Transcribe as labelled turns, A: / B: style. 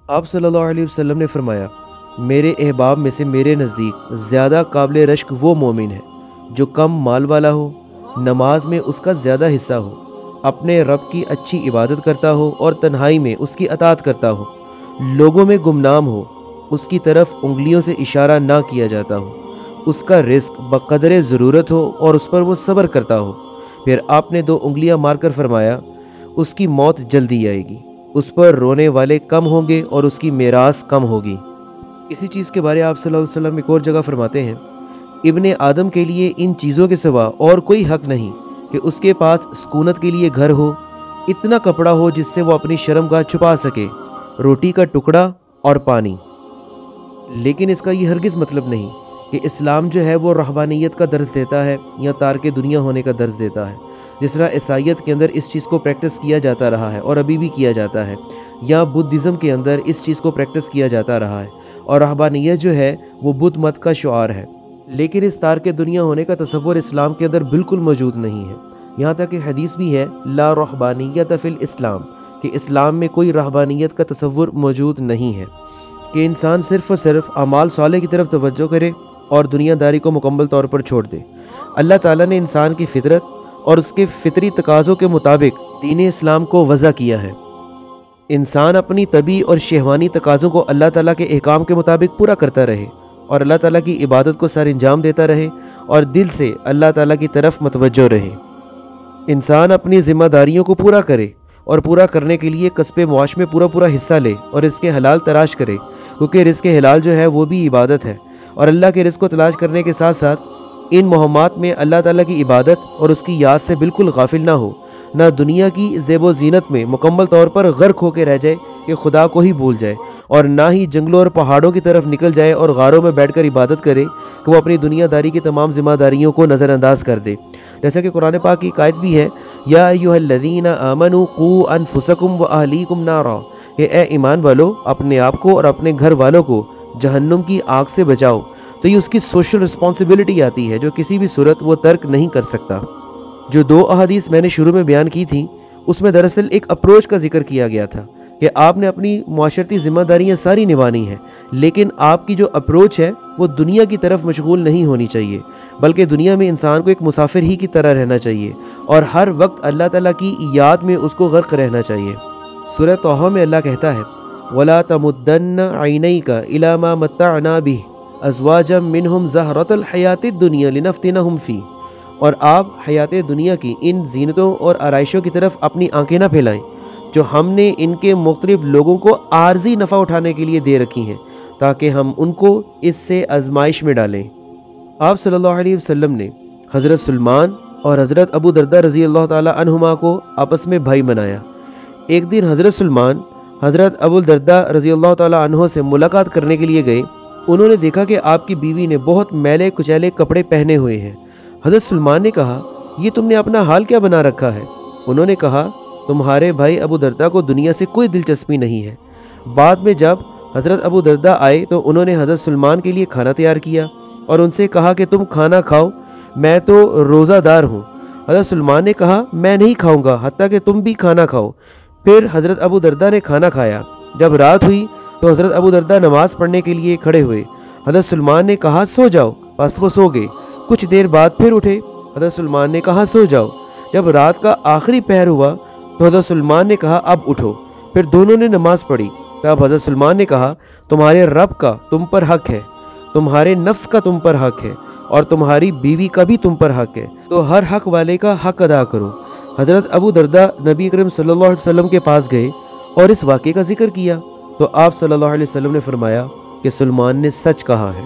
A: آپ صلی اللہ علیہ وسلم نے فرمایا، میرے احباب میں سے میرے نزدیک زیادہ قابل رشک وہ مومن ہے جو کم مال والا ہو، نماز میں اس کا زیادہ حصہ ہو، اپنے رب کی اچھی عبادت کرتا ہو اور تنہائی میں اس کی اطاعت کرتا ہو، لوگوں میں گمنام ہو، اس کی طرف انگلیوں سے اشارہ نہ کیا جاتا ہو، اس کا رزق بقدر ضرورت ہو اور اس پر وہ صبر کرتا ہو۔ پھر آپ نے 2 انگلیاں مار کر فرمایا، اس کی موت جلدی آئے گی، اس پر رونے والے کم ہوں گے اور اس کی میراث کم ہوگی۔ اسی چیز کے بارے آپ صلی اللہ علیہ وسلم ایک اور جگہ فرماتے ہیں، ابن آدم کے لیے ان چیزوں کے سوا اور کوئی حق نہیں کہ اس کے پاس سکونت کے لیے گھر ہو، اتنا کپڑا ہو جس سے وہ اپنی شرمگاہ چھپا سکے، روٹی کا ٹکڑا اور پانی۔ لیکن اس کا یہ ہرگز مطلب نہیں کہ اسلام جو ہے وہ رہبانیت کا درس دیتا ہے یا تارک دنیا ہونے کا درس دیتا ہے، جس طرح عیسائیت کے اندر اس چیز کو پریکٹس کیا جاتا رہا ہے اور ابھی بھی کیا جاتا ہے، یا بدھزم کے اندر اس چیز کو پریکٹس کیا جاتا رہا ہے، اور رہبانیت جو ہے وہ بدھ مت کا شعار ہے۔ لیکن اس تارک دنیا ہونے کا تصور اسلام کے اندر بالکل موجود نہیں ہے، یہاں تک کہ حدیث بھی ہے لا رہبانیت فی الاسلام، کہ اسلام میں کوئی رہبانیت کا تصور موجود نہیں ہے، کہ انسان صرف اور صرف اعمال صالح کی طرف توجہ کرے اور دنیا داری کو مکمل طور پر چھوڑ دے۔ اللہ تعالیٰ نے انسان کی فطرت اور اس کے فطری تقاضوں کے مطابق دین اسلام کو وضع کیا ہے۔ انسان اپنی طبعی اور شہوانی تقاضوں کو اللہ تعالیٰ کے احکام کے مطابق پورا کرتا رہے اور اللہ تعالیٰ کی عبادت کو سر انجام دیتا رہے اور دل سے اللہ تعالیٰ کی طرف متوجہ رہے۔ انسان اپنی ذمہ داریوں کو پورا کرے اور پورا کرنے کے لیے کسب معاش میں پورا حصہ لے اور اس کے حلال تلاش کرے، کیونکہ رزق حلال جو ہے وہ بھی عبادت ہے، اور اللہ کے رزق کو تلاش کرنے کے ساتھ ساتھ ان مہمات میں اللہ تعالیٰ کی عبادت اور اس کی یاد سے بالکل غافل نہ ہو، نہ دنیا کی زیب و زینت میں مکمل طور پر غرق ہو کے رہ جائے کہ خدا کو ہی بھول جائے، اور نہ ہی جنگلوں اور پہاڑوں کی طرف نکل جائے اور غاروں میں بیٹھ کر عبادت کرے کہ وہ اپنی دنیا داری کی تمام ذمہ داریوں کو نظر انداز کر دے۔ جیسا کہ قرآن پاک کی آیت بھی ہے، یا ایھا الذین آمنوا قوا انفسکم واہلیکم نارا، کہ اے ایمان والو اپنے آپ کو اور اپنے گھر والوں کو جہنم کی آگ سے بچاؤ۔ تو یہ اس کی سوشل رسپانسبلٹی آتی ہے جو کسی بھی صورت وہ ترک نہیں کر سکتا۔ جو 2 احادیث میں نے شروع میں بیان کی تھیں اس میں دراصل ایک اپروچ کا ذکر کیا گیا تھا کہ آپ نے اپنی معاشرتی ذمہ داریاں ساری نبھانی ہیں، لیکن آپ کی جو اپروچ ہے وہ دنیا کی طرف مشغول نہیں ہونی چاہیے، بلکہ دنیا میں انسان کو ایک مسافر ہی کی طرح رہنا چاہیے اور ہر وقت اللہ تعالیٰ کی یاد میں اس کو غرق رہنا چاہیے۔ سورہ طٰہٰ میں اللہ کہتا ہے وَلَا تَمُدَّنَّ عَيْنَيْكَ إِلَىٰ مَا مَتَّعْنَا بِهِ أَزْوَاجًا مِّنْهُمْ زَهْرَةَ الْحَيَاةِ الدُّنْيَا لِنَفْتِنَهُمْ فِيهِ، اور آپ حیات دنیا کی ان زینتوں اور آرائشوں کی طرف اپنی آنکھیں نہ پھیلائیں جو ہم نے ان کے مختلف لوگوں کو عارضی نفع اٹھانے کے لیے دے رکھی ہیں، تاکہ ہم ان کو اس سے آزمائش میں ڈالیں۔ آپ صلی اللہ علیہ وسلم نے حضرت سلمان اور حضرت ابو درداء رضی اللہ تعالی عنہما کو آپس میں بھائی بنایا۔ ایک دن حضرت سلمان حضرت ابو درداء رضی اللہ تعالی عنہ سے ملاقات کرنے کے لیے گئے۔ انہوں نے دیکھا کہ آپ کی بیوی نے بہت میلے کچیلے کپڑے پہنے ہوئے ہیں۔ حضرت سلمان نے کہا، یہ تم نے اپنا حال کیا بنا رکھا ہے؟ انہوں نے کہا، تمہارے بھائی ابو درداء کو دنیا سے کوئی دلچسپی نہیں ہے۔ بعد میں جب حضرت ابو درداء آئے تو انہوں نے حضرت سلمان کے لیے کھانا تیار کیا اور ان سے کہا کہ تم کھانا کھاؤ، میں تو روزہ دار ہوں۔ حضرت سلمان نے کہا، میں نہیں کھاؤں گا حتیٰ کہ تم بھی کھانا کھاؤ۔ پھر حضرت ابو درداء نے کھانا کھایا۔ جب رات ہوئی تو حضرت ابو درداء نماز پڑھنے کے لیے کھڑے ہوئے۔ حضرت سلمان نے کہا، سو جاؤ، بس وہ سو گئے۔ کچھ دیر بعد پھر اٹھے۔ حضرت سلمان نے کہا، سو جاؤ۔ جب رات کا آخری پہر ہوا تو حضرت سلمان نے کہا، اب اٹھو۔ پھر دونوں نے نماز پڑھی۔ تب حضرت سلمان نے کہا، تمہارے رب کا تم پر حق ہے، تمہارے نفس کا تم پر حق ہے، اور تمہاری بیوی کا بھی تم پر حق ہے، تو ہر حق والے کا حق ادا کرو۔ حضرت ابو درداء نبی کریم صلی اللہ علیہ وسلم کے پاس گئے اور اس واقعے کا ذکر کیا تو آپ صلی اللہ علیہ وسلم نے فرمایا کہ سلمان نے سچ کہا ہے۔